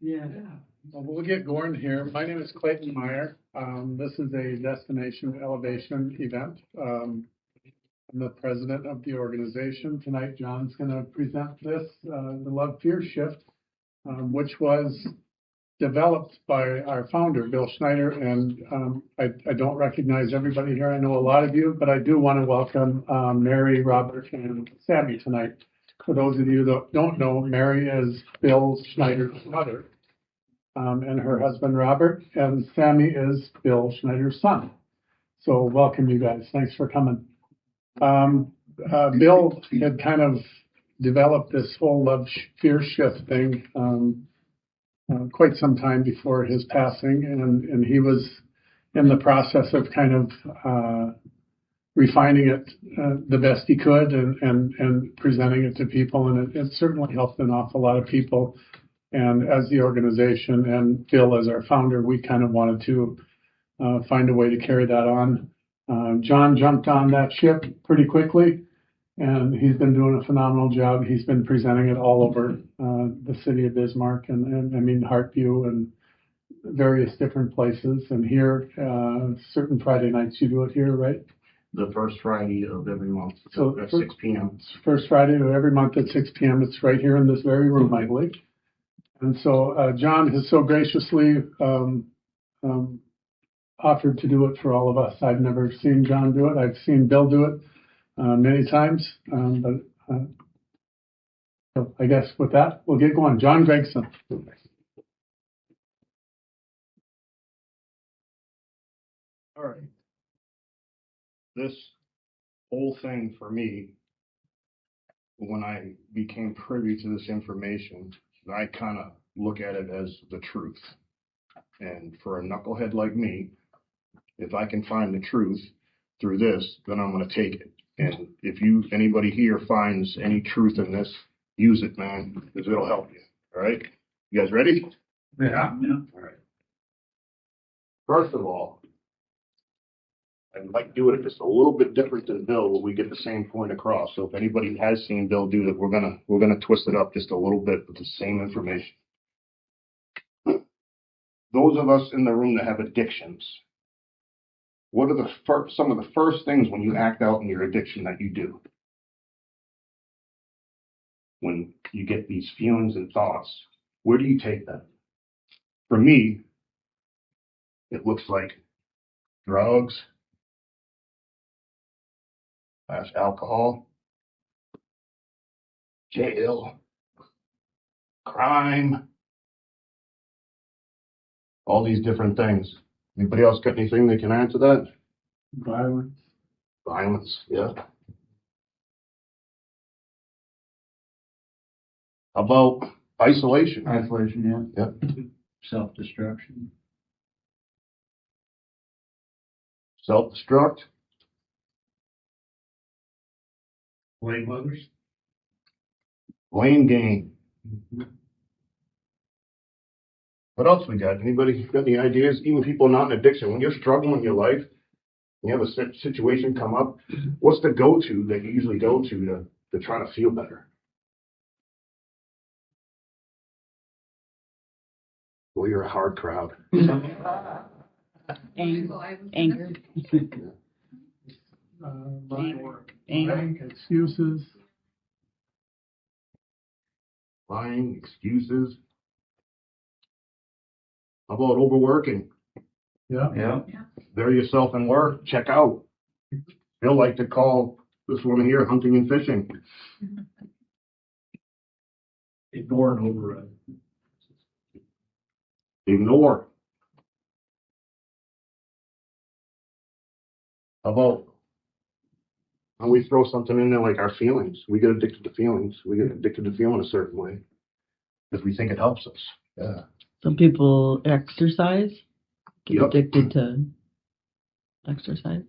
Yeah. Well, we'll get going here. My name is Clayton Meyer. This is a destination elevation event. I'm the president of the organization. Tonight, John's going to present this, the Love Fear Shift, which was developed by our founder, Bill Schneider. And I don't recognize everybody here. I know a lot of you, but I do want to welcome Mary, Robert, and Sammy tonight. For those of you that don't know, Mary is Bill Schneider's mother. And her husband, Robert, and Sammy is Bill Schneider's son. So welcome, you guys. Thanks for coming. Bill had kind of developed this whole love fear shift thing quite some time before his passing, and he was in the process of kind of refining it the best he could and presenting it to people, and it certainly helped an awful lot of people. And as the organization and Bill as our founder, we kind of wanted to find a way to carry that on. John jumped on that ship pretty quickly, and he's been doing a phenomenal job. He's been presenting it all over the city of Bismarck and I mean Heartview and various different places. And here, certain Friday nights you do it here, right? The first Friday of every month, so at 6 p.m. First Friday of every month at 6 p.m. It's right here in this very room, I believe. And so John has so graciously offered to do it for all of us. I've never seen John do it. I've seen Bill do it many times. So I guess with that, we'll get going. John Gregson. All right. This whole thing for me, when I became privy to this information, I kind of look at it as the truth. And for a knucklehead like me, if I can find the truth through this, then I'm going to take it. And if anybody here finds any truth in this, use it, man, because it'll help you. All right? You guys ready? Yeah. All right. First of all, I like doing it just a little bit different than Bill, but we get the same point across. So if anybody has seen Bill do that, we're gonna twist it up just a little bit with the same information. Those of us in the room that have addictions, what are some of the first things when you act out in your addiction that you do? When you get these feelings and thoughts, where do you take them? For me, it looks like drugs, alcohol, jail, crime, all these different things. Anybody else got anything they can add to that? Violence. Violence, yeah. How about isolation? Isolation, yeah. Yep. Self-destruction. Self-destruct. Blame others. Blame game. What else we got? Anybody got any ideas? Even people not in addiction, when you're struggling in your life, you have a situation come up, what's the go-to that you usually go to try to feel better? Well, you're a hard crowd. Anger. Excuses. Lying, excuses. How about overworking? Yeah. Bury yourself in work, check out. Bill like to call this one here hunting and fishing. Ignore and override. Ignore. How about when we throw something in there like our feelings? We get addicted to feelings. We get addicted to feeling a certain way because we think it helps us. Yeah. Some people exercise, get Yep. addicted to exercise.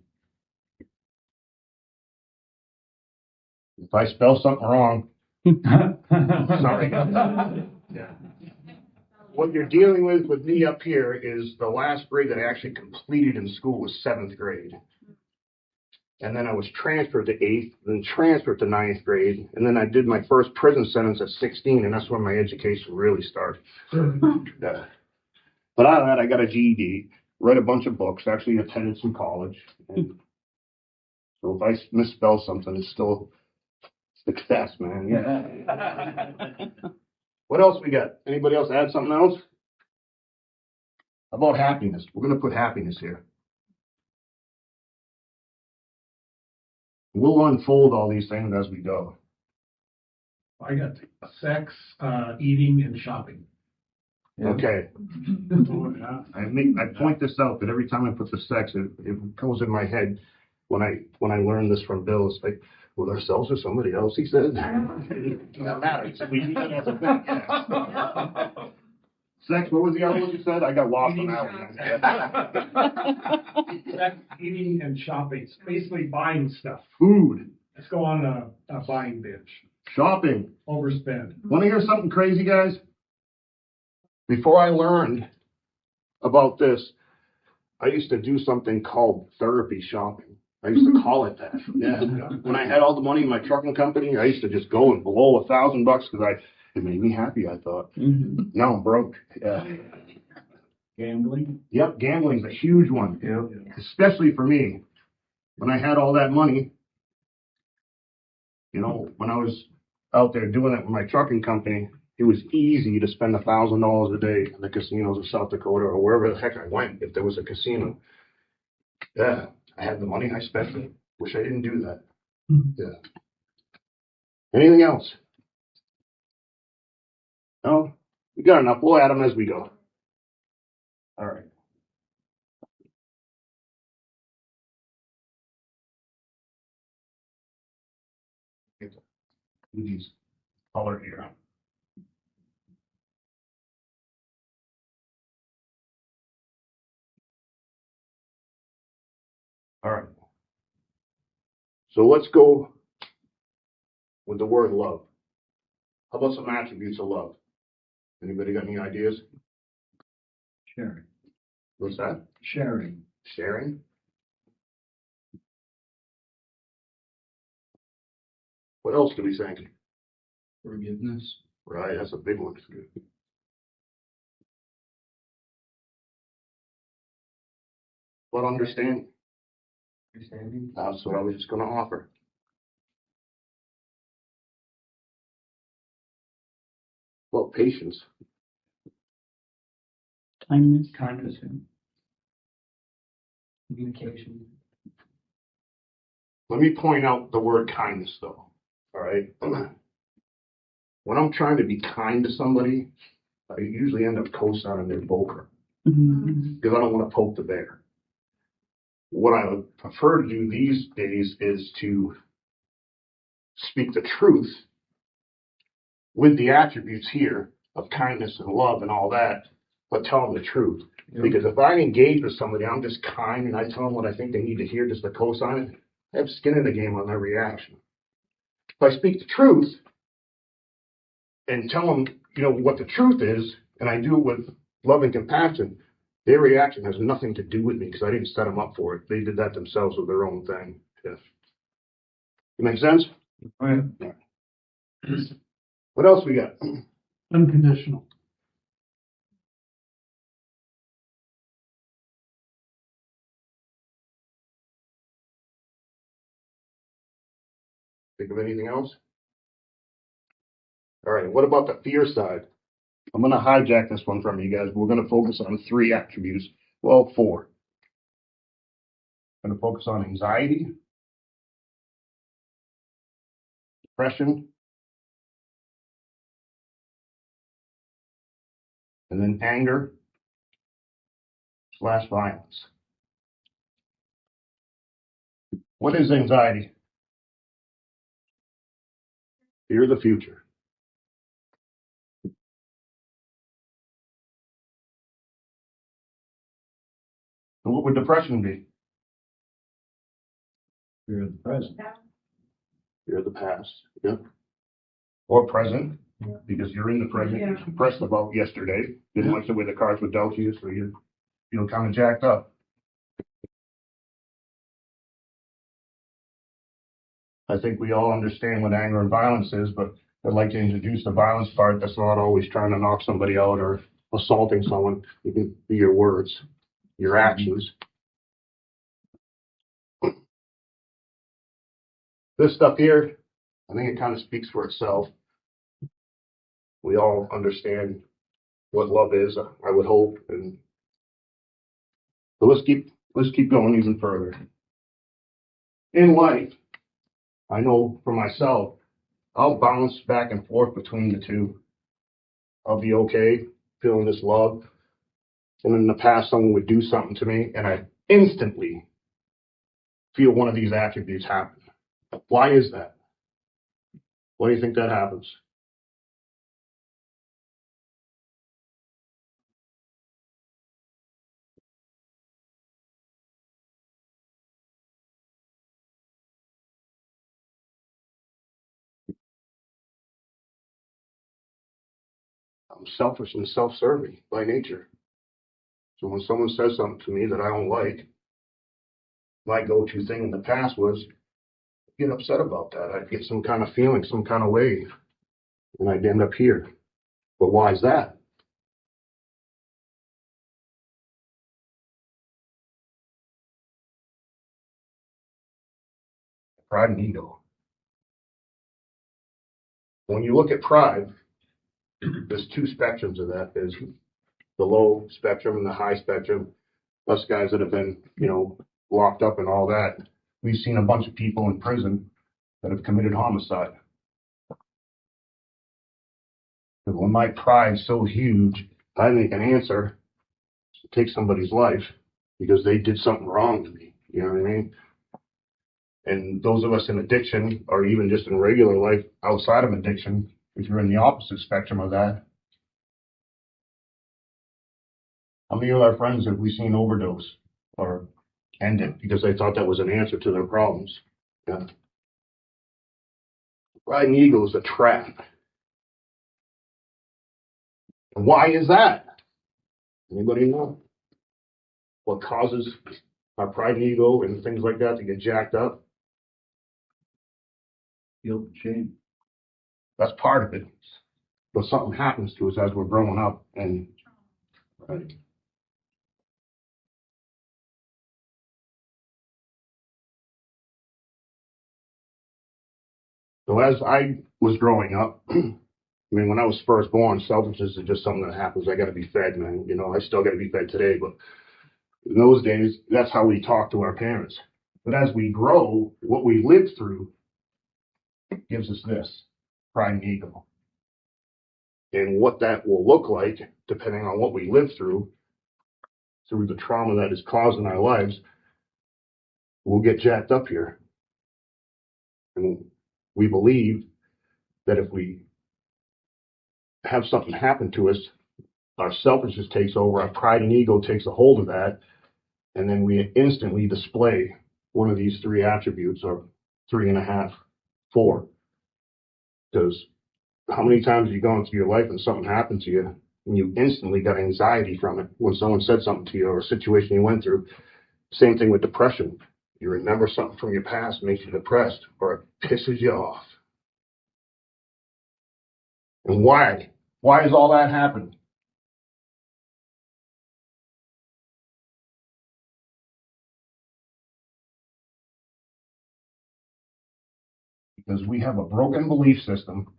If I spell something wrong, sorry. Yeah. What you're dealing with me up here is the last grade that I actually completed in school was 7th grade. And then I was transferred to 8th, then transferred to 9th grade. And then I did my first prison sentence at 16, and that's when my education really started. Yeah. But out of that, I got a GED, read a bunch of books, actually attended some college. And so if I misspell something, it's still success, man. Yeah. What else we got? Anybody else add something else? How about happiness? We're going to put happiness here. We'll unfold all these things as we go. I got sex, eating, and shopping. Okay. I point this out, but every time I put the sex, it goes in my head when I learned this from Bill. It's like, with ourselves or somebody else, he said. That matters. We use it as a thing. Yeah. Sex, what was the other one you said? I got lost on that one. Sex, eating, and shopping. It's basically buying stuff. Food. Let's go on a buying binge. Shopping. Overspend. Want to hear something crazy, guys? Before I learned about this, I used to do something called therapy shopping. I used to call it that. Yeah. When I had all the money in my trucking company, I used to just go and blow $1,000 because it made me happy, I thought. Mm-hmm. Now I'm broke. Yeah. Gambling. Yep, gambling's a huge one. Yeah. Especially for me. When I had all that money, you know, when I was out there doing it with my trucking company, it was easy to spend $1,000 a day in the casinos of South Dakota or wherever the heck I went if there was a casino. Yeah, I had the money, I spent it. Wish I didn't do that. Yeah. Anything else? No? We got enough. We'll add them as we go. All right. These color here. All right. So let's go with the word love. How about some attributes of love? Anybody got any ideas? Sharing. What's that? Sharing. Sharing? What else do we think? Forgiveness. Right, that's a big one. What understanding? Understanding. That's what I was just going to offer. Well, patience. Kindness. Kindness. Communication. Let me point out the word kindness, though. All right. When I'm trying to be kind to somebody, I usually end up co-signing their poker Mm-hmm. because I don't want to poke the bear. What I would prefer to do these days is to speak the truth with the attributes here of kindness and love and all that, but tell them the truth. Yep. Because if I engage with somebody, I'm just kind and I tell them what I think they need to hear just to co-sign it, I have skin in the game on their reaction. If I speak the truth and tell them, you know, what the truth is, and I do it with love and compassion, their reaction has nothing to do with me because I didn't set them up for it. They did that themselves with their own thing. Yeah. Make sense? Right. What else we got? Unconditional. Think of anything else? All right, what about the fear side? I'm going to hijack this one from you guys. We're going to focus on 3 attributes. Well, 4. I'm going to focus on anxiety, depression, and then anger / violence. What is anxiety? Fear of the future. And what would depression be? Fear of the present. Fear of the past. Yep. Or present, because you're in the present. You're depressed about yesterday. Didn't like the way the cards were dealt to you, so you feel kind of jacked up. I think we all understand what anger and violence is, but I'd like to introduce the violence part. That's not always trying to knock somebody out or assaulting someone. It can be your words, your actions. This stuff here, I think it kind of speaks for itself. We all understand what love is, I would hope. And so let's keep going even further. In life, I know for myself, I'll bounce back and forth between the two. I'll be okay feeling this love. And in the past, someone would do something to me, and I instantly feel one of these attributes happen. Why is that? Why do you think that happens? I'm selfish and self-serving by nature. So when someone says something to me that I don't like, my go-to thing in the past was get upset about that. I'd get some kind of feeling, some kind of way, and I'd end up here. But why is that? Pride and ego. When you look at pride, there's two spectrums of that. There's the low spectrum and the high spectrum. Us guys that have been, locked up and all that, we've seen a bunch of people in prison that have committed homicide. And when my pride's so huge, I make an answer to take somebody's life because they did something wrong to me. You know what I mean? And those of us in addiction, or even just in regular life outside of addiction, if you're in the opposite spectrum of that, how many of our friends have we seen overdose or end it because they thought that was an answer to their problems? Yeah. Pride and ego is a trap. And why is that? Anybody know what causes our pride and ego and things like that to get jacked up? Guilt and shame. That's part of it. But something happens to us as we're growing up, and right. So as I was growing up, I mean, when I was first born, selfishness is just something that happens. I got to be fed, man. I still got to be fed today, but in those days, that's how we talk to our parents. But as we grow, what we lived through gives us this pride and ego. And what that will look like, depending on what we live through the trauma that is caused in our lives, we'll get jacked up here. And we believe that if we have something happen to us, our selfishness takes over, our pride and ego takes a hold of that, and then we instantly display one of these three attributes, or three and a half, four. Because how many times have you gone through your life and something happened to you and you instantly got anxiety from it when someone said something to you or a situation you went through? Same thing with depression. You remember something from your past, makes you depressed, or it pisses you off. And why? Why does all that happen? Because we have a broken belief system.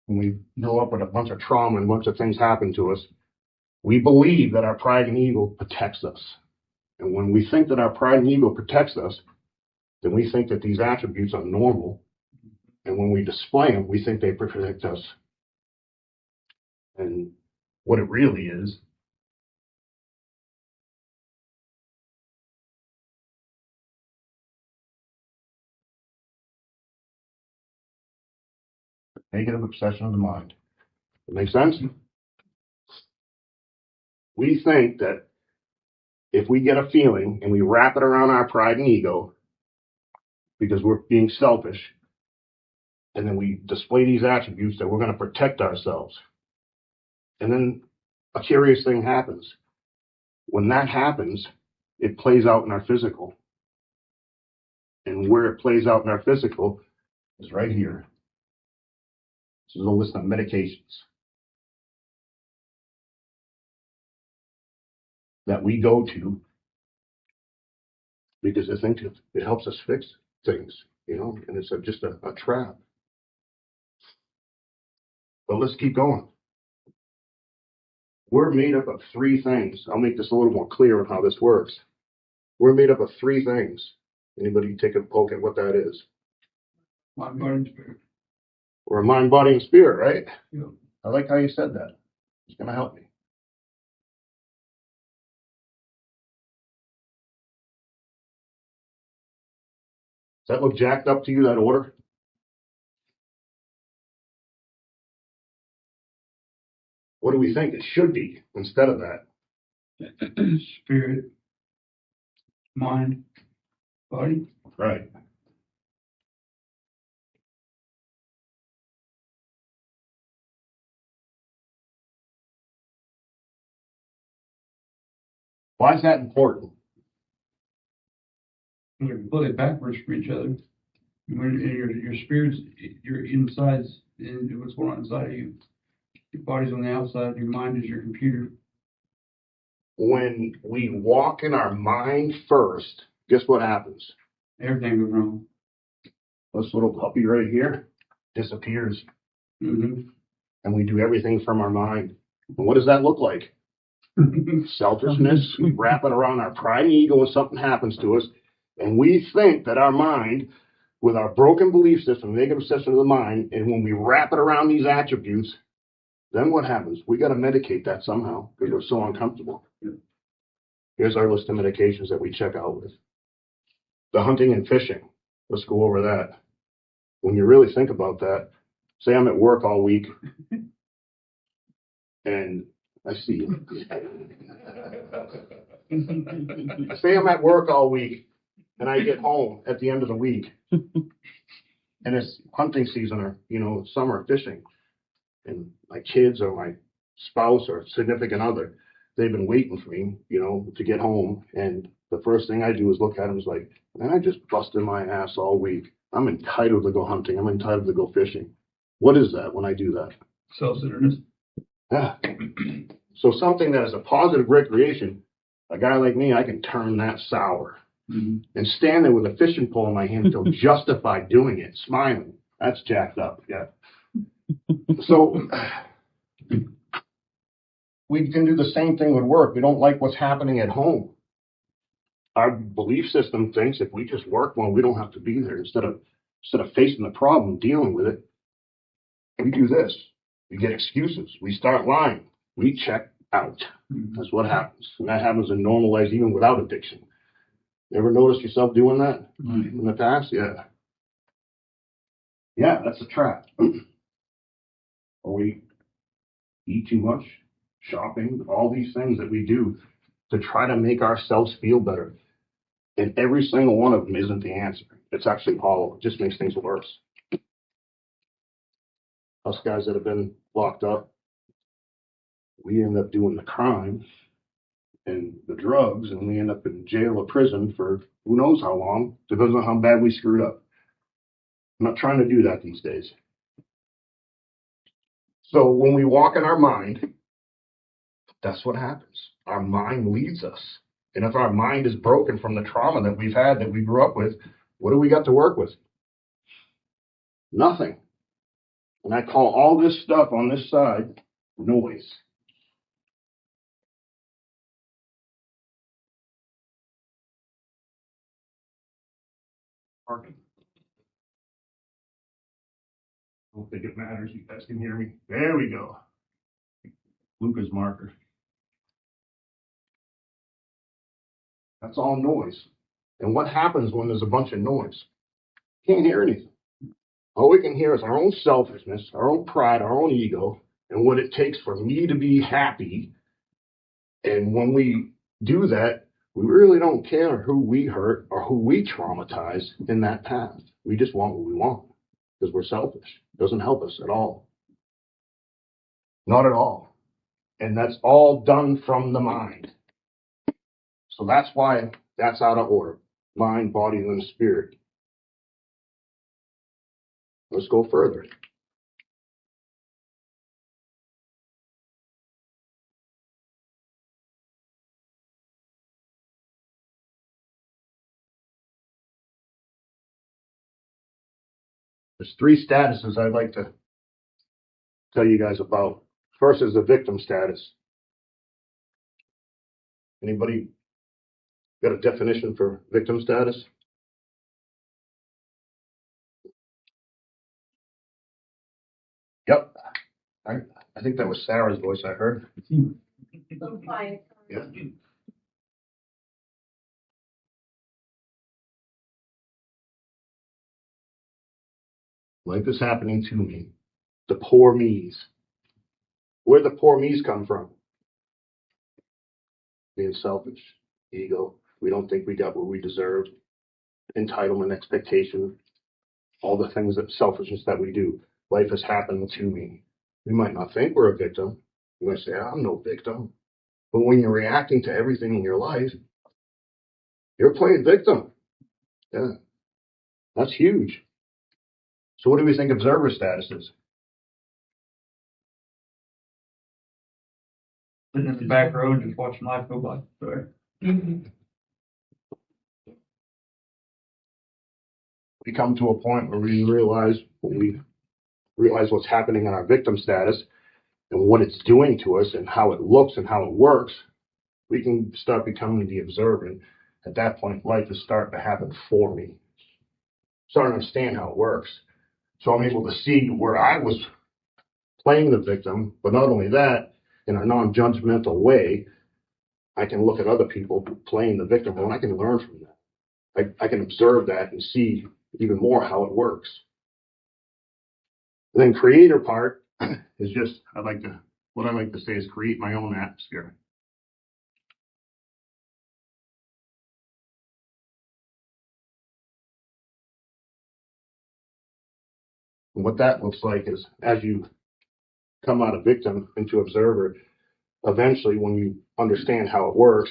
When we grow up with a bunch of trauma and a bunch of things happen to us, we believe that our pride and ego protects us. And when we think that our pride and ego protects us, then we think that these attributes are normal. And when we display them, we think they protect us. And what it really is negative obsession of the mind. That makes sense? We think that if we get a feeling and we wrap it around our pride and ego because we're being selfish, and then we display these attributes that we're going to protect ourselves. And then a curious thing happens. When that happens, it plays out in our physical. And where it plays out in our physical is right here. This is a list of medications that we go to because I think it helps us fix things, you know, and it's just a trap. But let's keep going. We're made up of three things. I'll make this a little more clear on how this works. We're made up of three things. Anybody take a poke at what that is? Mind, body, and spirit. We're a mind, body, and spirit, right? Yeah. I like how you said that. It's going to help me. Does that look jacked up to you, that order? What do we think it should be instead of that? Spirit, mind, body. Right. Why is that important? They're completely backwards for each other. When your spirit's, your insides, and what's going on inside of you. Your body's on the outside. Your mind is your computer. When we walk in our mind first, guess what happens? Everything goes wrong. This little puppy right here disappears, Mm-hmm. and we do everything from our mind. And what does that look like? Selfishness. We wrap it around our pride and ego when something happens to us, and we think that our mind, with our broken belief system, negative system of the mind, and when we wrap it around these attributes, then what happens? We got to medicate that somehow because we're so uncomfortable. Here's our list of medications that we check out with. The hunting and fishing. Let's go over that. When you really think about that, say I'm at work all week and I see you. Say I'm at work all week and I get home at the end of the week and it's hunting season or, you know, summer fishing. And my kids or my spouse or significant other, they've been waiting for me, you know, to get home. And the first thing I do is look at them is like, man, I just busted my ass all week. I'm entitled to go hunting. I'm entitled to go fishing. What is that when I do that? Self-centeredness. Yeah. So something that is a positive recreation, a guy like me, I can turn that sour and stand there with a fishing pole in my hand and feel justified doing it, smiling. That's jacked up. Yeah. So we can do the same thing with work. We don't like what's happening at home. Our belief system thinks if we just work well, we don't have to be there. Instead of facing the problem, dealing with it, we do this. We get excuses. We start lying. We check out. That's what happens. And that happens in normal life, even without addiction. You ever notice yourself doing that in the past? Yeah. Yeah, that's a trap. Or we eat too much, shopping, all these things that we do to try to make ourselves feel better. And every single one of them isn't the answer. It's actually hollow. It just makes things worse. Us guys that have been locked up, we end up doing the crime and the drugs, and we end up in jail or prison for who knows how long. Depends on how bad we screwed up. I'm not trying to do that these days. So when we walk in our mind, that's what happens. Our mind leads us. And if our mind is broken from the trauma that we've had, that we grew up with, what do we got to work with? Nothing. And I call all this stuff on this side noise. Parking. I don't think it matters. You guys can hear me. There we go. Luca's marker. That's all noise. And what happens when there's a bunch of noise? Can't hear anything. All we can hear is our own selfishness, our own pride, our own ego, and what it takes for me to be happy. And when we do that, we really don't care who we hurt or who we traumatize in that path. We just want what we want because we're selfish. It doesn't help us at all. Not at all. And that's all done from the mind. So that's why that's out of order. Mind, body, and spirit. Let's go further. There's 3 statuses I'd like to tell you guys about. First is the victim status. Anybody got a definition for victim status? Yep. I think that was Sarah's voice I heard. So quiet. Yeah. Life is happening to me. The poor me's. Where the poor me's come from? Being selfish, ego. We don't think we got what we deserve. Entitlement, expectation, all the things that selfishness that we do. Life is happening to me. We might not think we're a victim. You might say, I'm no victim. But when you're reacting to everything in your life, you're playing victim. Yeah. That's huge. So what do we think observer status is? Sitting in the back row and just watching life go by. Sorry. We come to a point where we realize what's happening in our victim status and what it's doing to us and how it looks and how it works. We can start becoming the observer. And at that point, life is starting to happen for me. Starting to understand how it works. So I'm able to see where I was playing the victim, but not only that, in a non-judgmental way, I can look at other people playing the victim and I can learn from that. I can observe that and see even more how it works. And then creator part is just, what I like to say is create my own atmosphere. And what that looks like is as you come out of victim into observer, eventually when you understand how it works,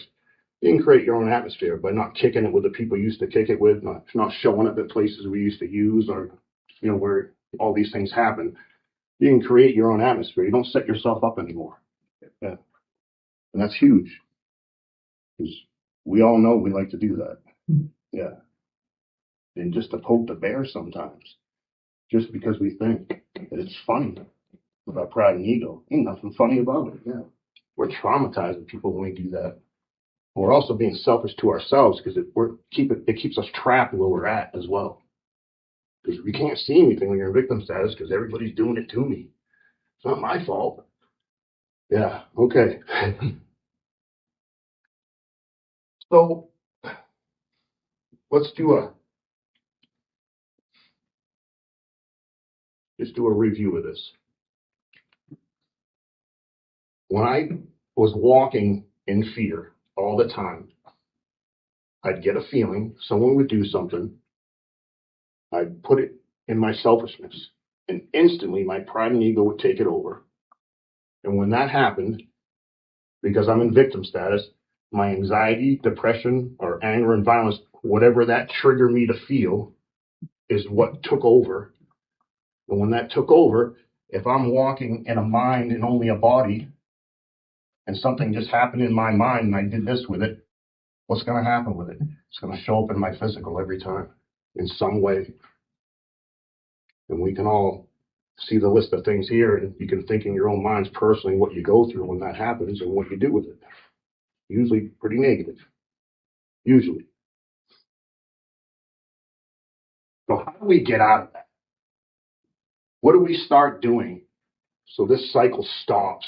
you can create your own atmosphere by not kicking it with the people you used to kick it with, not showing up at places we used to use or, where all these things happen. You can create your own atmosphere. You don't set yourself up anymore. Yeah. And that's huge. Because we all know we like to do that. Yeah. And just to poke the bear sometimes. Just because we think that it's funny with our pride and ego. Ain't nothing funny about it. Yeah. We're traumatizing people when we do that. We're also being selfish to ourselves because it keeps us trapped where we're at as well. Because we can't see anything when you're in victim status because everybody's doing it to me. It's not my fault. Yeah, okay. So let's just do a review of this. When I was walking in fear all the time, I'd get a feeling someone would do something. I'd put it in my selfishness, and instantly my pride and ego would take it over. And when that happened, because I'm in victim status, my anxiety, depression, or anger and violence, whatever that triggered me to feel, is what took over. And when that took over, if I'm walking in a mind and only a body, and something just happened in my mind and I did this with it, what's going to happen with it? It's going to show up in my physical every time in some way. And we can all see the list of things here, and you can think in your own minds personally what you go through when that happens and what you do with it. Usually pretty negative. Usually. So how do we get out of that? What do we start doing so this cycle stops?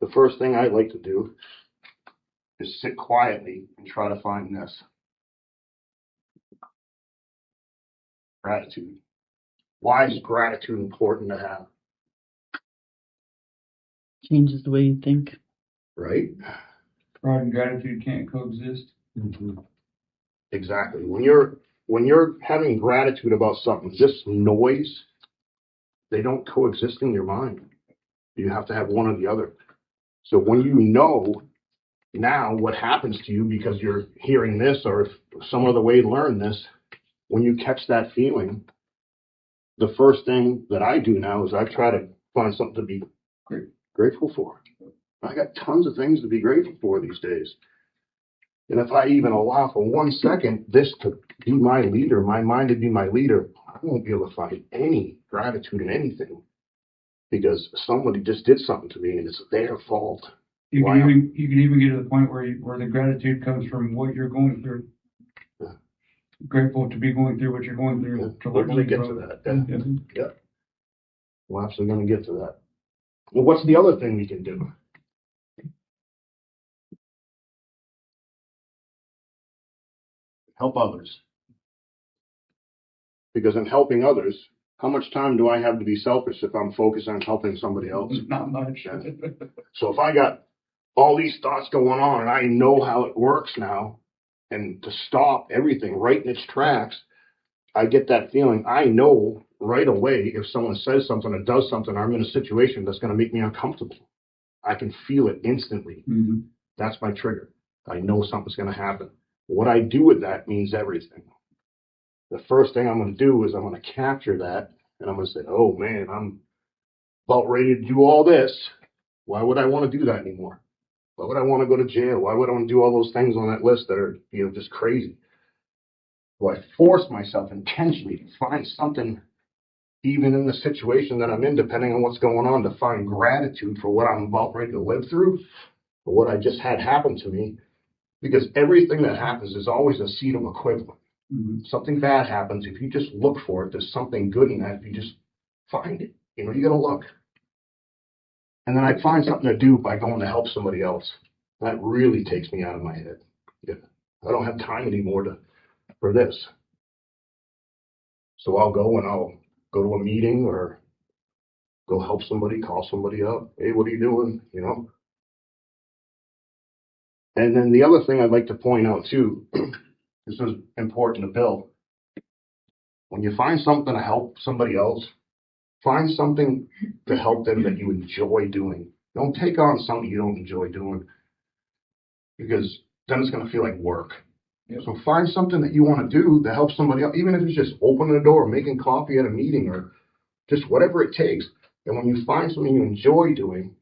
The first thing I'd like to do is sit quietly and try to find this. Gratitude. Why is gratitude important to have? Changes the way you think. Right? Pride and gratitude can't coexist. Mm-hmm. Exactly. When you're having gratitude about something, just noise, they don't coexist in your mind. You have to have one or the other. So when you know now what happens to you because you're hearing this or some other way to learn this, when you catch that feeling, the first thing that I do now is I try to find something to be grateful for. I got tons of things to be grateful for these days. And if I even allow for 1 second this to be my leader, my mind to be my leader, I won't be able to find any gratitude in anything because somebody just did something to me and it's their fault. You can even get to the point where the gratitude comes from what you're going through. Yeah. Grateful to be going through what you're going through. Yeah. We're going to get to that. Yeah. We're absolutely going to get to that. Well, what's the other thing we can do? Help others. Because in helping others, how much time do I have to be selfish if I'm focused on helping somebody else? Not much. Yeah. So if I got all these thoughts going on and I know how it works now, and to stop everything right in its tracks, I get that feeling. I know right away if someone says something or does something, or I'm in a situation that's going to make me uncomfortable. I can feel it instantly. Mm-hmm. That's my trigger. I know something's going to happen. What I do with that means everything. The first thing I'm going to do is I'm going to capture that and I'm going to say, oh man, I'm about ready to do all this. Why would I want to do that anymore? Why would I want to go to jail? Why would I want to do all those things on that list that are, just crazy? Well, I force myself intentionally to find something, even in the situation that I'm in, depending on what's going on, to find gratitude for what I'm about ready to live through, for what I just had happen to me. Because everything that happens is always a seed of equivalent. Mm-hmm. Something bad happens. If you just look for it, there's something good in that. If you just find it, you got to look. And then I find something to do by going to help somebody else. That really takes me out of my head. Yeah. I don't have time anymore for this. So I'll go and I'll go to a meeting or go help somebody, call somebody up. Hey, what are you doing? And then the other thing I'd like to point out too, this is important to Bill. When you find something to help somebody else, find something to help them that you enjoy doing. Don't take on something you don't enjoy doing, because then it's going to feel like work. Yep. So find something that you want to do to help somebody else, even if it's just opening the door, making coffee at a meeting, or just whatever it takes. And when you find something you enjoy doing,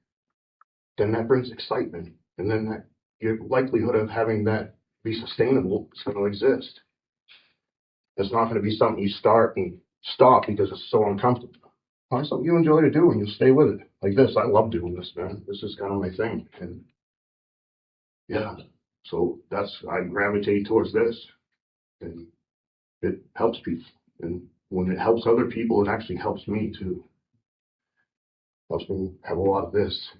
then that brings excitement. And then that your likelihood of having that be sustainable is going to exist. It's not going to be something you start and stop because it's so uncomfortable. Find something you enjoy to do and you'll stay with it. Like this, I love doing this, man. This is kind of my thing. And yeah, so I gravitate towards this. And it helps people. And when it helps other people, it actually helps me too. Helps me have a lot of this.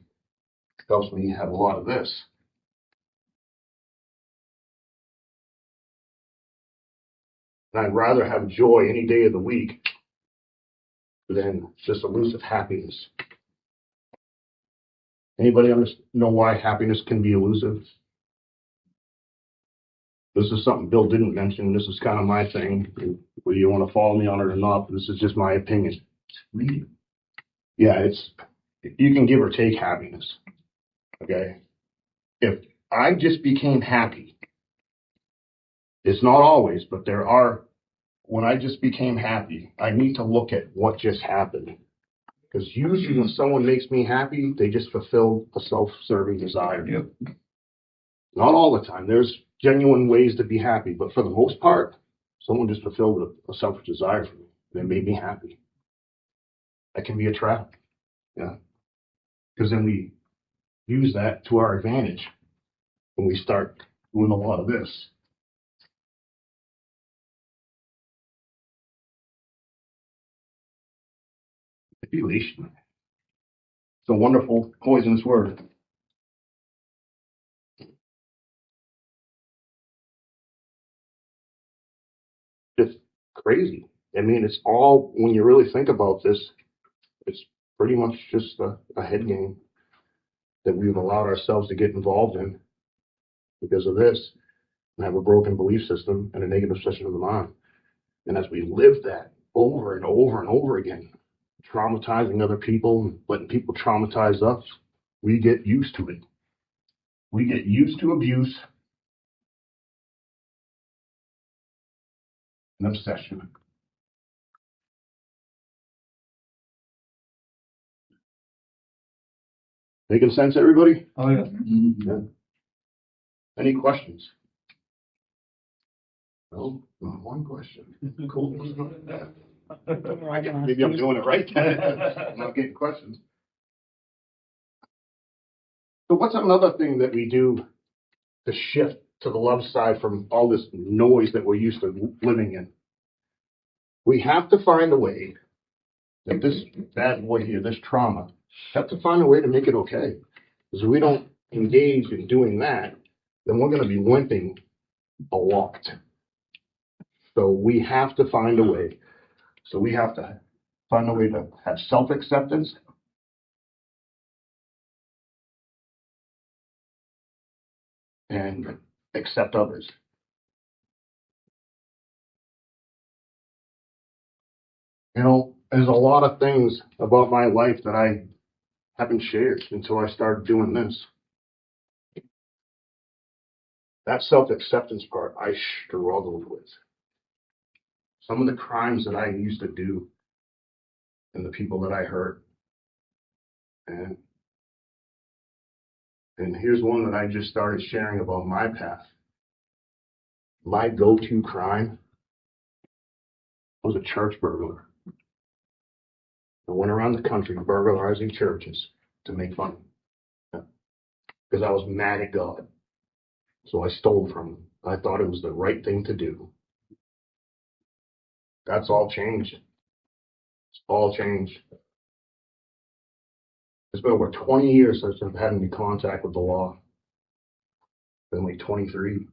Helps me have a lot of this. And I'd rather have joy any day of the week than just elusive happiness. Anybody know why happiness can be elusive? This is something Bill didn't mention. This is kind of my thing. Whether you want to follow me on it or not, but this is just my opinion. Yeah, you can give or take happiness. Okay? If I just became happy, it's not always, but when I just became happy, I need to look at what just happened. Because usually when someone makes me happy, they just fulfill a self-serving desire. Yep. Not all the time. There's genuine ways to be happy, but for the most part, someone just fulfilled a selfish desire for me. They made me happy. That can be a trap. Yeah. Because then we use that to our advantage when we start doing a lot of this. Manipulation. It's a wonderful, poisonous word. It's crazy. I mean, it's all, when you really think about this, it's pretty much just a head game that we've allowed ourselves to get involved in because of this, and have a broken belief system and a negative obsession of the mind. And as we live that over and over and over again, traumatizing other people and letting people traumatize us, we get used to it. We get used to abuse. an obsession. Making sense, everybody? Oh, yeah. Yeah. Any questions? No, not one question. Cool. Maybe I'm doing it right. I'm not getting questions. So what's another thing that we do to shift to the love side from all this noise that we're used to living in? We have to find a way that this bad boy here, this trauma, have to find a way to make it okay. Because if we don't engage in doing that, then we're going to be limping a lot. So we have to find a way. So we have to find a way to have self-acceptance and accept others. You know, there's a lot of things about my life that I haven't shared until I started doing this. That self-acceptance part I struggled with. Some of the crimes that I used to do and the people that I hurt. And here's one that I just started sharing about my path. My go-to crime was a church burglar. I went around the country burglarizing churches to make money. Because I was mad at God. So I stole from him. I thought it was the right thing to do. That's all changed. It's all changed. It's been over 20 years since I've had any contact with the law. Been like 23.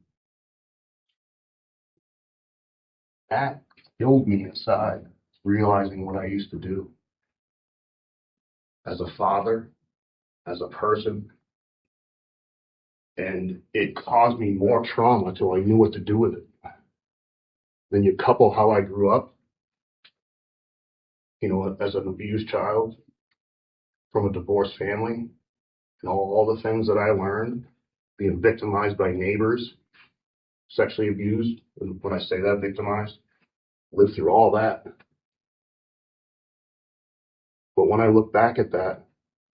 That killed me inside, realizing what I used to do. As a father, as a person. And it caused me more trauma till I knew what to do with it. Then you couple how I grew up, you know, as an abused child from a divorced family, and all the things that I learned, being victimized by neighbors, sexually abused, and when I say that, victimized, lived through all that. But when I look back at that,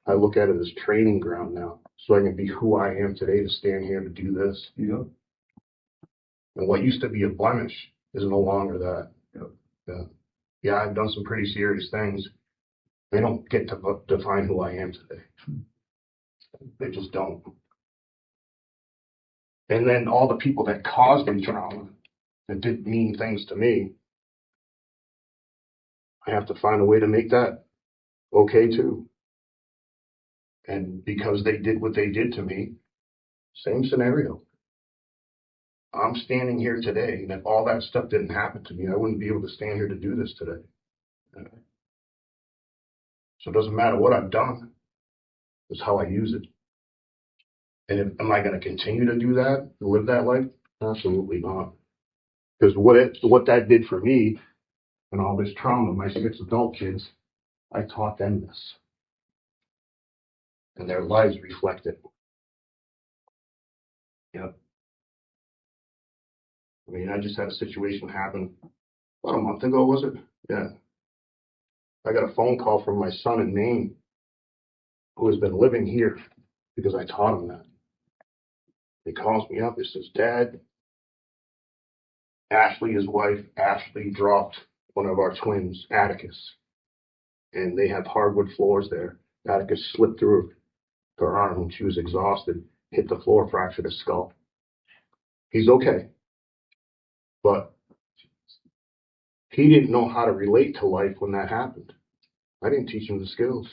I look at it as training ground now, so I can be who I am today to stand here to do this. Yep. And what used to be a blemish is no longer that. Yep. Yeah, I've done some pretty serious things. They don't get to define who I am today. They just don't. And then all the people that caused me trauma, that did mean things to me, I have to find a way to make that okay too. And because they did what they did to me, same scenario. I'm standing here today, and if all that stuff didn't happen to me, I wouldn't be able to stand here to do this today. So it doesn't matter what I've done, it's how I use it. And am I going to continue to do that, live that life? Absolutely not. Because what that did for me and all this trauma, my 6 adult kids, I taught them this. And their lives reflect it. Yep. I mean, I just had a situation happen about a month ago, was it? Yeah. I got a phone call from my son in Maine who has been living here because I taught him that. He calls me up. He says, Dad, Ashley, his wife, Ashley dropped one of our twins, Atticus. And they have hardwood floors there. Atticus slipped through her arm when she was exhausted, hit the floor, fractured his skull. He's okay. But he didn't know how to relate to life when that happened. I didn't teach him the skills.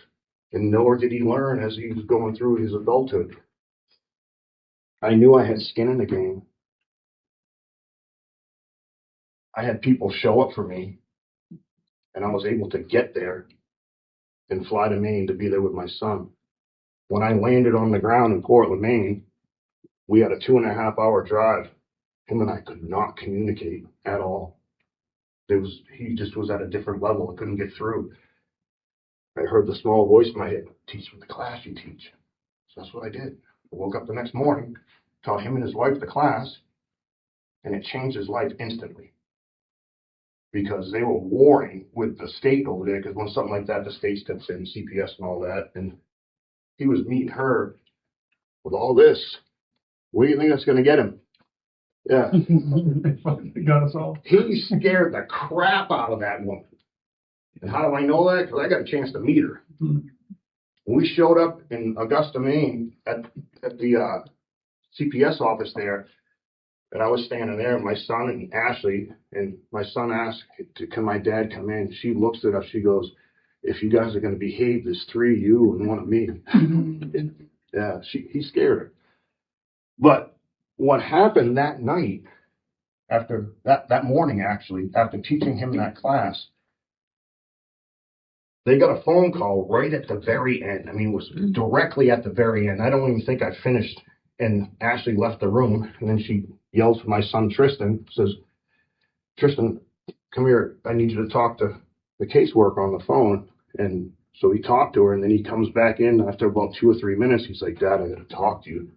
And nor did he learn as he was going through his adulthood. I knew I had skin in the game. I had people show up for me, and I was able to get there and fly to Maine to be there with my son. When I landed on the ground in Portland, Maine, we had a 2.5-hour drive. Him and I could not communicate at all. He just was at a different level. I couldn't get through. I heard the small voice in my head, teach me the class you teach. So that's what I did. I woke up the next morning, taught him and his wife the class, and it changed his life instantly. because they were warring with the state over there, because when something like that, the state steps in, CPS and all that, and he was meeting her with all this. What do you think that's going to get him? Yeah. They got us all. He scared the crap out of that woman. And how do I know that? Because I got a chance to meet her. When we showed up in Augusta, Maine at the CPS office there, and I was standing there, my son and Ashley, and my son asked, can my dad come in? She looks at us, she goes, if you guys are going to behave, there's 3 of you and 1 of me. Yeah, he scared her. But what happened that night, after that morning, actually, after teaching him that class, they got a phone call right at the very end. I mean, it was directly at the very end. I don't even think I finished, and Ashley left the room, and then she yells for my son, Tristan, says, Tristan, come here. I need you to talk to the caseworker on the phone. And so he talked to her, and then he comes back in after about 2 or 3 minutes. He's like, Dad, I got to talk to you.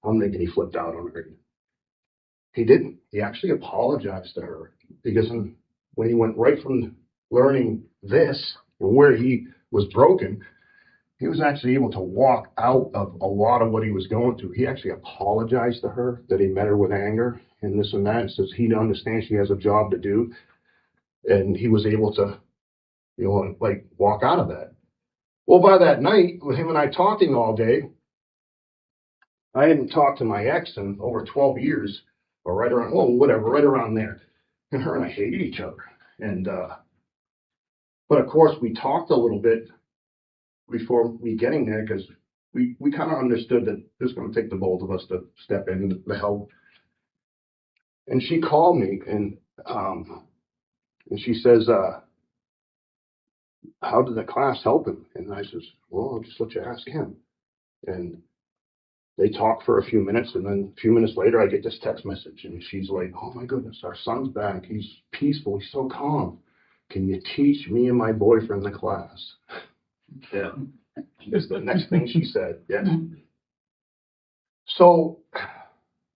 I'm thinking he flipped out on her. He didn't. He actually apologized to her, because when he went right from learning this and where he was broken, he was actually able to walk out of a lot of what he was going through. He actually apologized to her that he met her with anger and this and that. And says he understands she has a job to do. And he was able to, like walk out of that. Well, by that night, with him and I talking all day, I hadn't talked to my ex in over 12 years, or right around there. And her and I hated each other. And, but of course, we talked a little bit before me getting there, because we kind of understood that it was going to take the both of us to step in to help. And she called me, and she says, how did the class help him? And I says, well, I'll just let you ask him. And they talked for a few minutes, and then a few minutes later, I get this text message, and she's like, oh my goodness, our son's back. He's peaceful. He's so calm. Can you teach me and my boyfriend the class? Yeah. That's the next thing she said. Yeah. So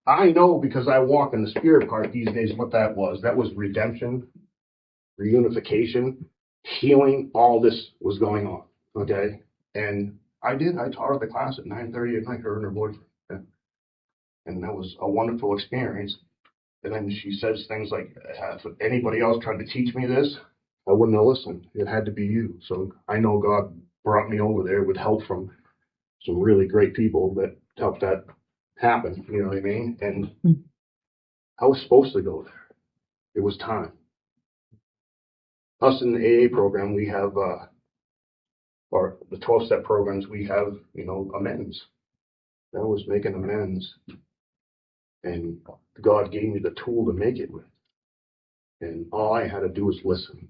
I know, because I walk in the spirit part these days, what that was. That was redemption, reunification, healing. All this was going on. Okay. And I taught her the class at 9:30 at night, her and her boyfriend. Yeah. And that was a wonderful experience. And then she says things like, if anybody else tried to teach me this, I wouldn't have listened. It had to be you. So I know God brought me over there with help from some really great people that helped that happen. You know what I mean? And I was supposed to go there. It was time. Us in the AA program, we have, or the 12-step programs, we have, amends. That was making amends. And God gave me the tool to make it with. And all I had to do was listen.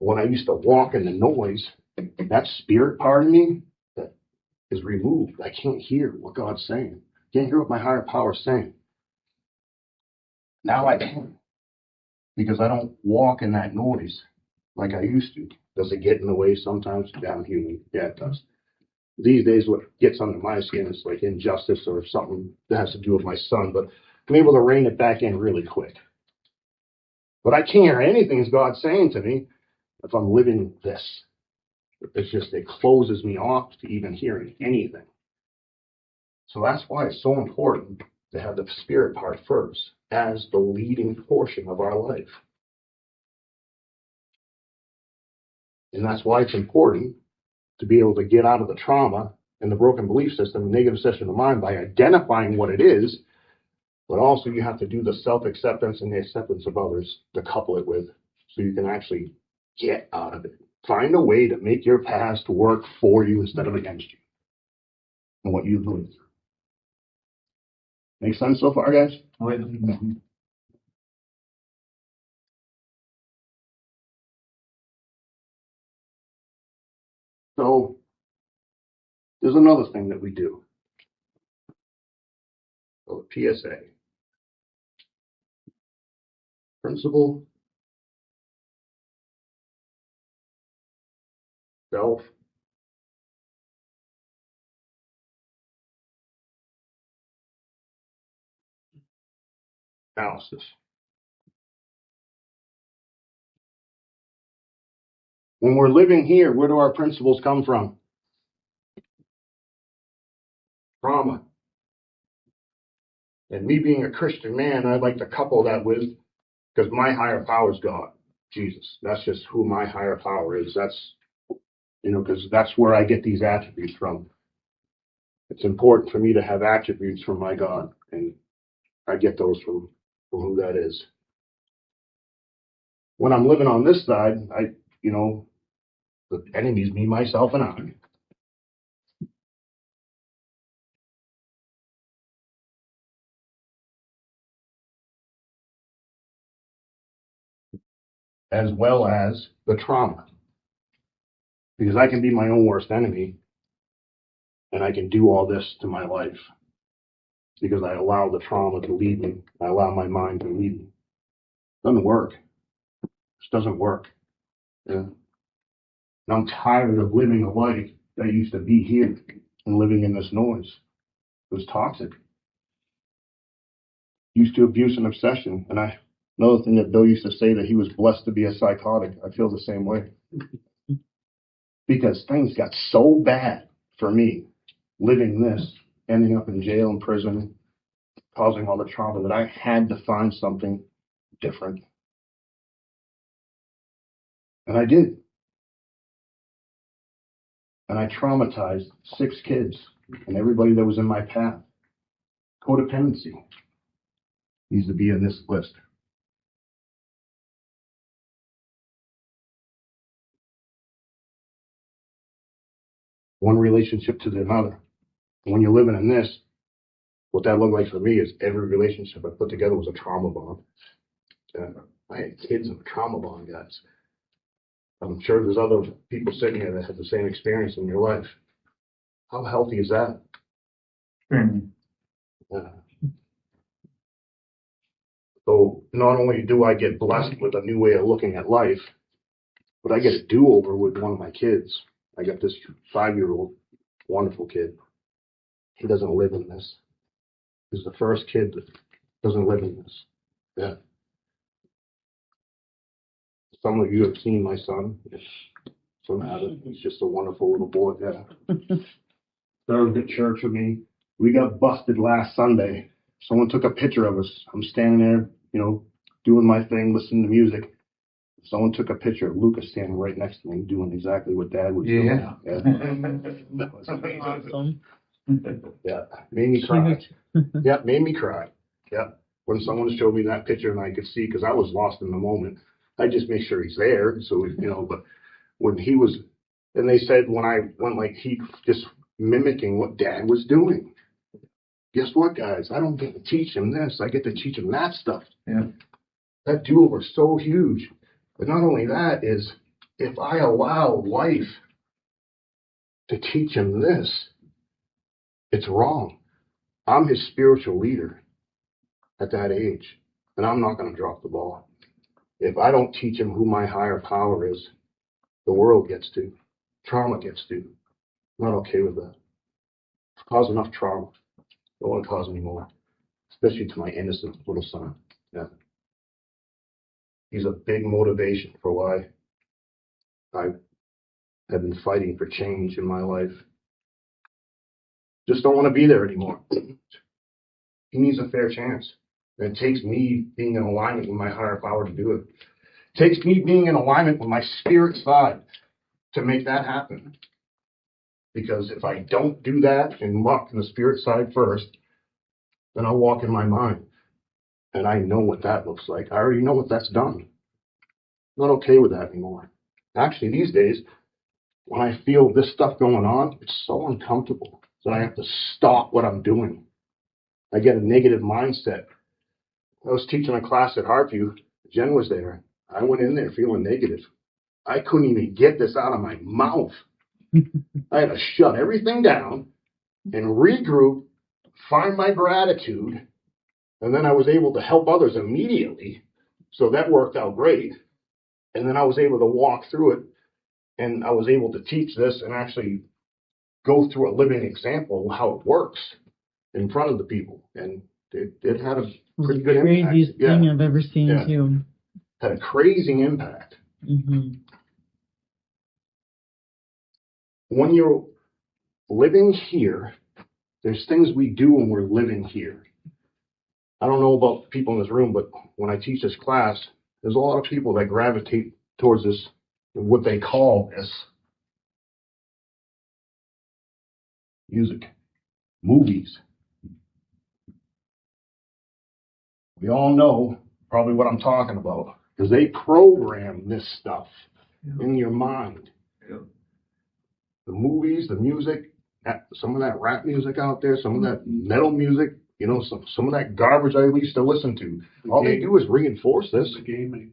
When I used to walk in the noise, that spirit part of me that is removed. I can't hear what God's saying. Can't hear what my higher power is saying. Now I can, because I don't walk in that noise like I used to. Does it get in the way sometimes? Yeah, I'm human. Yeah, it does. These days, what gets under my skin is like injustice or something that has to do with my son, but I'm able to rein it back in really quick. But I can't hear anything as God's saying to me if I'm living this. It's just, it closes me off to even hearing anything. So that's why it's so important to have the spirit part first as the leading portion of our life. And that's why it's important to be able to get out of the trauma and the broken belief system, negative system of mind, by identifying what it is. But also you have to do the self-acceptance and the acceptance of others to couple it with, so you can actually get out of it. Find a way to make your past work for you instead of against you and what you've lived through. Make sense so far, guys? So there's another thing that we do. So PSA. Principle, self, analysis. When we're living here, where do our principles come from? Trauma. And me being a Christian man, I'd like to couple that with, because my higher power is God, Jesus. That's just who my higher power is. That's, because that's where I get these attributes from. It's important for me to have attributes from my God, and I get those from who that is. When I'm living on this side, the enemy's me, myself, and I. As well as the trauma. Because I can be my own worst enemy, and I can do all this to my life. Because I allow the trauma to lead me. I allow my mind to lead me. Doesn't work. This doesn't work. Yeah. And I'm tired of living a life that used to be here and living in this noise. It was toxic. Used to abuse and obsession. And another thing that Bill used to say, that he was blessed to be a psychotic. I feel the same way. Because things got so bad for me living this, ending up in jail and prison, causing all the trauma, that I had to find something different. And I did. And I traumatized 6 kids and everybody that was in my path. Codependency needs to be in this list. One relationship to another. And when you're living in this, what that looked like for me is every relationship I put together was a trauma bond. I had kids in a trauma bond, guys. I'm sure there's other people sitting here that have the same experience in your life. How healthy is that? So not only do I get blessed with a new way of looking at life, but I get a do-over with one of my kids. I got this 5-year-old, wonderful kid. He doesn't live in this. He's the first kid that doesn't live in this. Yeah. Some of you have seen my son. He's just a wonderful little boy. Yeah. Served at church with me. We got busted last Sunday. Someone took a picture of us. I'm standing there, doing my thing, listening to music. Someone took a picture of Lucas standing right next to me, doing exactly what Dad was doing. Yeah. That was amazing. Awesome. Yeah. Made me cry. Yeah, made me cry. Yeah. When someone showed me that picture and I could see, because I was lost in the moment, I just make sure he's there. So, but when he was, and they said when I went, like, he just mimicking what Dad was doing. Guess what, guys? I don't get to teach him this. I get to teach him that stuff. Yeah. That do-over is so huge. But not only that is, if I allow life to teach him this, it's wrong. I'm his spiritual leader at that age, and I'm not going to drop the ball. If I don't teach him who my higher power is, the world gets to. Trauma gets to. I'm not okay with that. I've caused enough trauma. Don't want to cause any more, especially to my innocent little son. Yeah. He's a big motivation for why I have been fighting for change in my life. Just don't want to be there anymore. He needs a fair chance. And it takes me being in alignment with my higher power to do it. It takes me being in alignment with my spirit side to make that happen. Because if I don't do that and walk in the spirit side first, then I'll walk in my mind. And I know what that looks like. I already know what that's done. I'm not okay with that anymore. Actually, these days, when I feel this stuff going on, it's so uncomfortable that I have to stop what I'm doing. I get a negative mindset. I was teaching a class at Hartview. Jen was there. I went in there feeling negative. I couldn't even get this out of my mouth. I had to shut everything down and regroup, find my gratitude, and then I was able to help others immediately. So that worked out great. And then I was able to walk through it, and I was able to teach this and actually go through a living example of how it works in front of the people. And it had a pretty good impact. Craziest thing I've ever seen, too. Had a crazy impact. Mm-hmm. when you're living here, there's things we do when we're living here. I don't know about people in this room, but when I teach this class, there's a lot of people that gravitate towards this, what they call this music, movies. We all know probably what I'm talking about because they program this stuff in your mind. Yeah. The movies, the music, some of that rap music out there, some of that metal music, you know, some of that garbage I used to listen to. All they do is reinforce this. The gaming.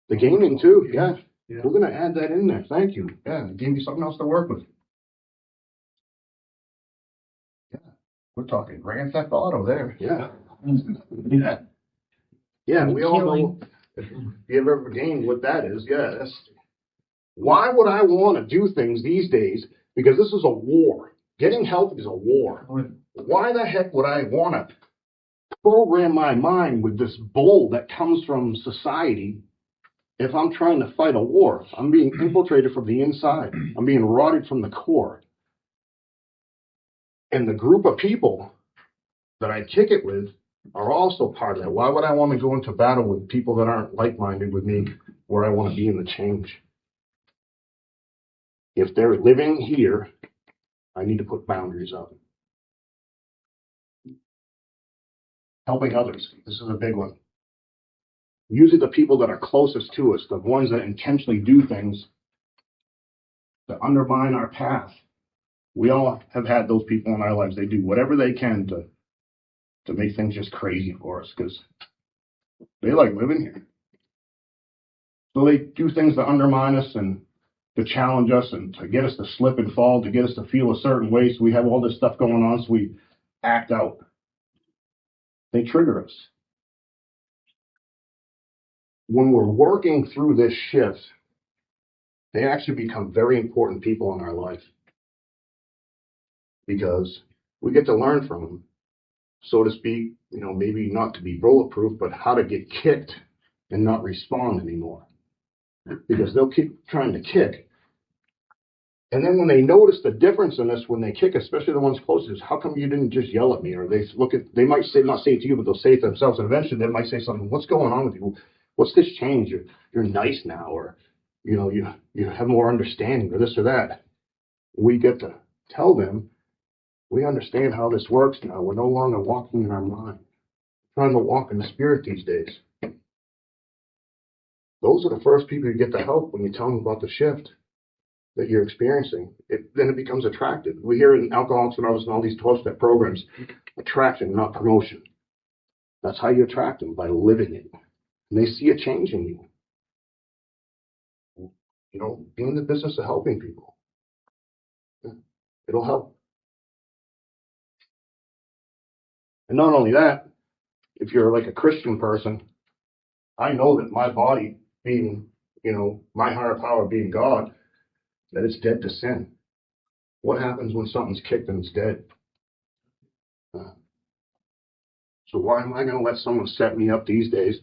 The gaming too, yeah. Yeah. We're going to add that in there. Thank you. Yeah, it gave me something else to work with. Yeah, we're talking Grand Theft Auto there. Yeah. Yeah. Yeah, we all know if you've ever gamed what that is. Yeah, that's why would I want to do things these days? Because this is a war. Getting healthy is a war. Why the heck would I want to program my mind with this bull that comes from society if I'm trying to fight a war? I'm being infiltrated from the inside. I'm being rotted from the core. And the group of people that I kick it with are also part of that. Why would I want to go into battle with people that aren't like-minded with me where I want to be in the change? If they're living here, I need to put boundaries up. Helping others. This is a big one. Usually the people that are closest to us, the ones that intentionally do things to undermine our path. We all have had those people in our lives. They do whatever they can to make things just crazy for us because they like living here. So they do things to undermine us and to challenge us and to get us to slip and fall, to get us to feel a certain way. So we have all this stuff going on, so we act out. They trigger us. When we're working through this shift, they actually become very important people in our life because we get to learn from them, so to speak, you know, maybe not to be bulletproof, but how to get kicked and not respond anymore because they'll keep trying to kick. And then when they notice the difference in us when they kick, especially the ones closest, how come you didn't just yell at me? Or they might say, not say it to you, but they'll say it to themselves. And eventually they might say something, what's going on with you? What's this change? You're nice now, or, you know, you have more understanding, or this or that. We get to tell them, we understand how this works now. We're no longer walking in our mind. We're trying to walk in the spirit these days. Those are the first people you get to help when you tell them about the shift that you're experiencing. Then it becomes attractive. We hear in Alcoholics Anonymous and all these 12-step programs, attraction, not promotion. That's how you attract them, by living it. And they see a change in you. You know, be in the business of helping people. It'll help. And not only that, if you're like a Christian person, I know that my body being, you know, my higher power being God, that it's dead to sin. What happens when something's kicked and it's dead? So why am I going to let someone set me up these days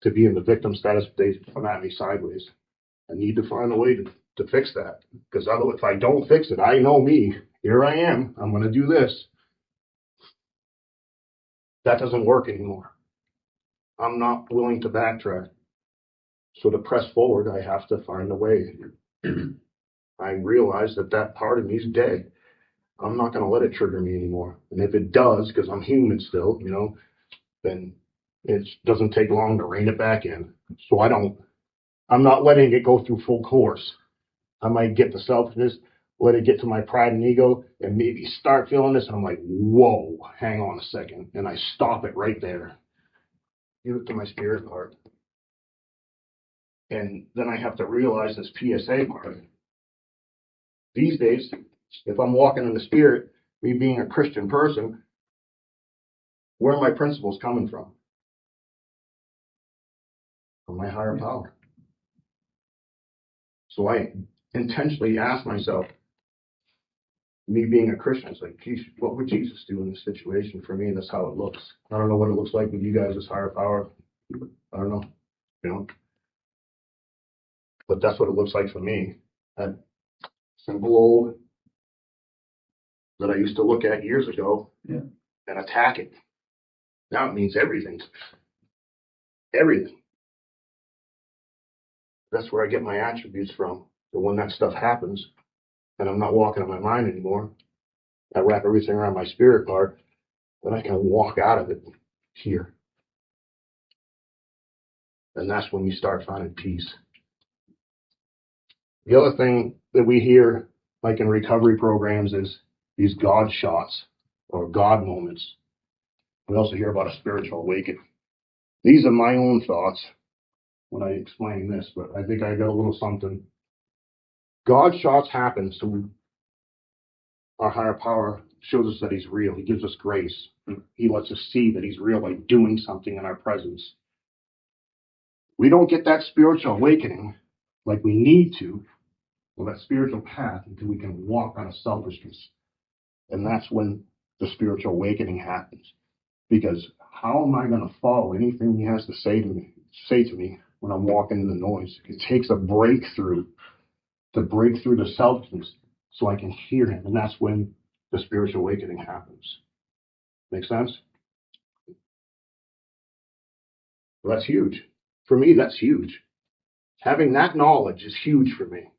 to be in the victim status if they come at me sideways? I need to find a way to fix that. Because if I don't fix it, I know me. Here I am. I'm going to do this. That doesn't work anymore. I'm not willing to backtrack. So to press forward, I have to find a way. I realize that part of me is dead. I'm not going to let it trigger me anymore. And if it does, because I'm human still, you know, then it doesn't take long to rein it back in. So I'm not letting it go through full course. I might get the selfishness, let it get to my pride and ego, and maybe start feeling this, and I'm like, whoa, hang on a second. And I stop it right there. Give it to my spirit part. And then I have to realize this PSA part. These days, if I'm walking in the spirit, me being a Christian person, where are my principles coming from? From my higher power. So I intentionally ask myself, me being a Christian, it's like, geez, what would Jesus do in this situation? For me, that's how it looks. I don't know what it looks like with you guys as higher power. I don't know, you know. But that's what it looks like for me. That simple old that I used to look at years ago Yeah. and attack it. Now it means everything. Everything. That's where I get my attributes from. So when that stuff happens, and I'm not walking on my mind anymore, I wrap everything around my spirit part, then I can walk out of it here. And that's when you start finding peace. The other thing that we hear, like in recovery programs, is these God shots or God moments. We also hear about a spiritual awakening. These are my own thoughts when I explain this, but I think I got a little something. God shots happen so our higher power shows us that he's real. He gives us grace. He lets us see that he's real by doing something in our presence. We don't get that spiritual awakening like we need to, or that spiritual path, until we can walk out of selfishness. And that's when the spiritual awakening happens. Because how am I going to follow anything he has to say to me when I'm walking in the noise? It takes a breakthrough to break through the selfishness so I can hear him. And that's when the spiritual awakening happens. Make sense? Well, that's huge. For me, that's huge. Having that knowledge is huge for me.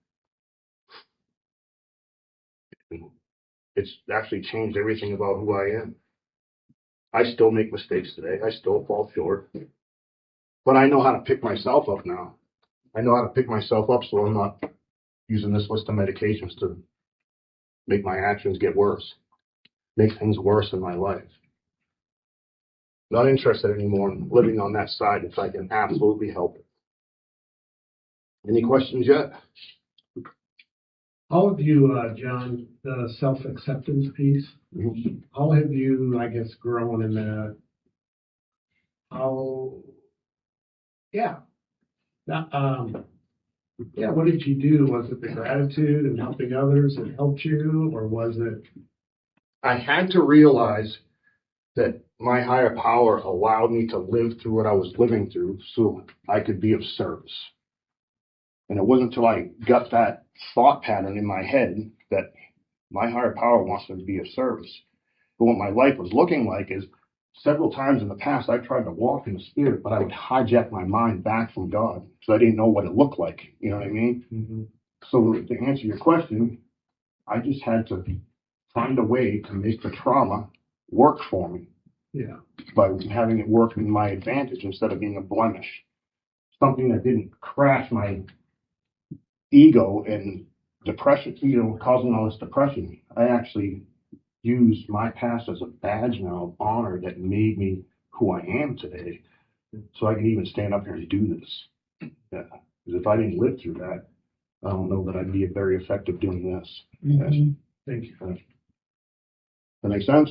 It's actually changed everything about who I am. I still make mistakes today. I still fall short. But I know how to pick myself up now. I know how to pick myself up so I'm not using this list of medications to make my actions get worse, make things worse in my life. Not interested anymore in living on that side if I can absolutely help it. Any questions yet? How have you, John, the self-acceptance piece, how have you, I guess, grown in that? How, yeah. Yeah, what did you do? Was it the gratitude and helping others that helped you, or was it? I had to realize that my higher power allowed me to live through what I was living through so I could be of service. And it wasn't until I got that thought pattern in my head that my higher power wants me to be of service. But what my life was looking like is several times in the past, I tried to walk in the spirit, but I would hijack my mind back from God because I didn't know what it looked like. You know what I mean? Mm-hmm. So to answer your question, I just had to find a way to make the trauma work for me. Yeah. By having it work in my advantage instead of being a blemish. Something that didn't crash my ego and depression, causing all this depression. I actually used my past as a badge now of honor that made me who I am today. So I can even stand up here and do this. Yeah. Because if I didn't live through that, I don't know that I'd be very effective doing this. Mm-hmm. Yes. Thank you. That make sense?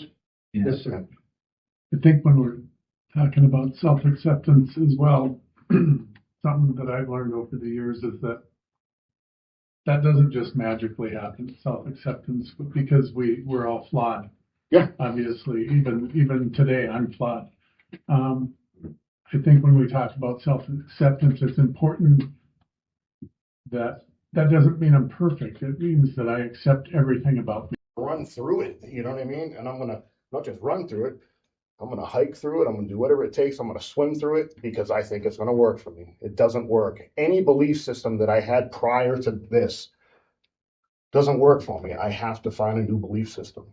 Yes, sir. I think when we're talking about self-acceptance as well, something that I've learned over the years is that doesn't just magically happen, self-acceptance, because we're all flawed. Yeah. Obviously, even today, I'm flawed. I think when we talk about self-acceptance, it's important that doesn't mean I'm perfect. It means that I accept everything about me. Run through it, you know what I mean? And I'm going to not just run through it, I'm going to hike through it. I'm going to do whatever it takes. I'm going to swim through it because I think it's going to work for me. It doesn't work. Any belief system that I had prior to this doesn't work for me. I have to find a new belief system.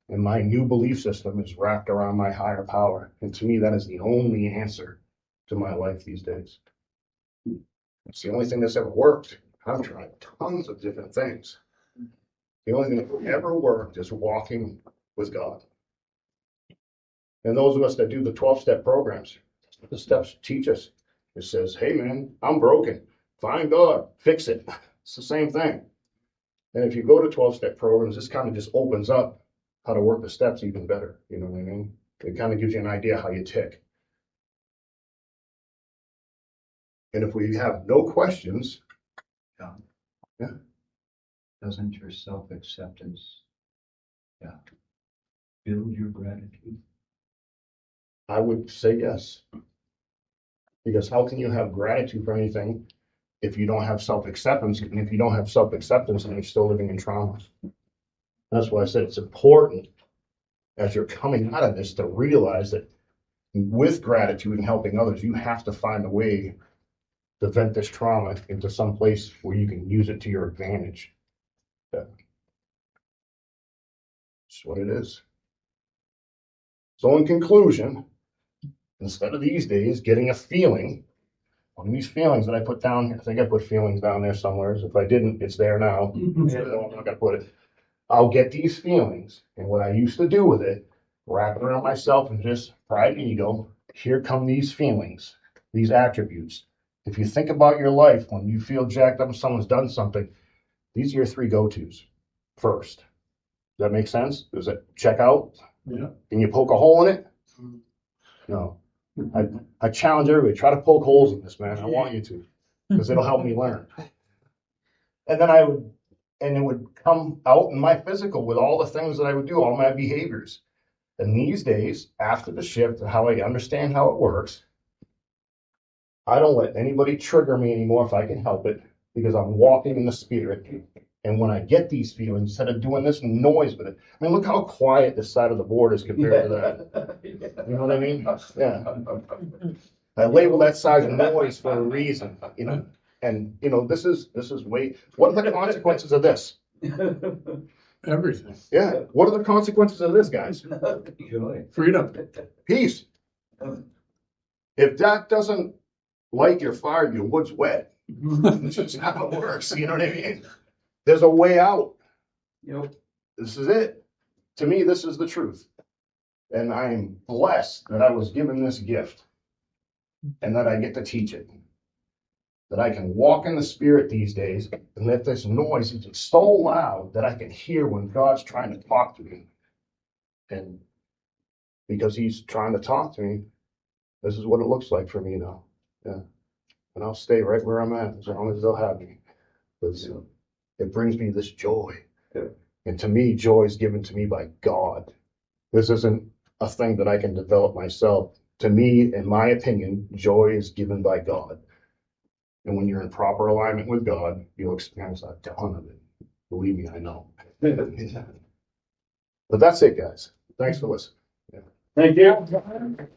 And my new belief system is wrapped around my higher power. And to me, that is the only answer to my life these days. It's the only thing that's ever worked. I've tried tons of different things. The only thing that ever worked is walking with God. And those of us that do the 12-step programs, the steps teach us. It says, hey man, I'm broken. Find God, fix it. It's the same thing. And if you go to 12-step programs, this kind of just opens up how to work the steps even better. You know what I mean? It kind of gives you an idea how you tick. And if we have no questions, yeah. Doesn't your self-acceptance build your gratitude? I would say yes. Because how can you have gratitude for anything if you don't have self-acceptance, and if you don't have self-acceptance, then you're still living in trauma. That's why I said it's important as you're coming out of this to realize that with gratitude and helping others, you have to find a way to vent this trauma into some place where you can use it to your advantage. That's what it is. So in conclusion, instead of these days getting a feeling, one of these feelings that I put down here, I think I put feelings down there somewhere. If I didn't, it's there now. So I'm not gonna put it. I'll get these feelings, and what I used to do with it, wrap it around myself and just pride and ego. Here come these feelings, these attributes. If you think about your life when you feel jacked up and someone's done something, these are your 3 go-tos first. Does that make sense? Does it check out? Yeah. Can you poke a hole in it? No. I challenge everybody, try to poke holes in this, man. I want you to, because it'll help me learn. And then it would come out in my physical with all the things that I would do, all my behaviors. And these days, after the shift, how I understand how it works, I don't let anybody trigger me anymore if I can help it, because I'm walking in the spirit. And when I get these feelings, instead of doing this noise with it, I mean, look how quiet this side of the board is compared to that. You know what I mean? Yeah. I label that size of noise for a reason, you know. And you know, this is way. What are the consequences of this? Everything. Yeah. What are the consequences of this, guys? Freedom. Peace. If that doesn't light your fire, your wood's wet. It's just how it works. You know what I mean? There's a way out. Yep. This is it. To me, this is the truth. And I am blessed that I was given this gift and that I get to teach it. That I can walk in the spirit these days and that this noise is so loud that I can hear when God's trying to talk to me. And because he's trying to talk to me, this is what it looks like for me now. Yeah. And I'll stay right where I'm at as long as they'll have me. Because it brings me this joy. Yeah. And to me, joy is given to me by God. This isn't a thing that I can develop myself. To me, in my opinion, joy is given by God. And when you're in proper alignment with God, you'll experience a ton of it. Believe me, I know. But that's it, guys. Thanks for listening. Thank you.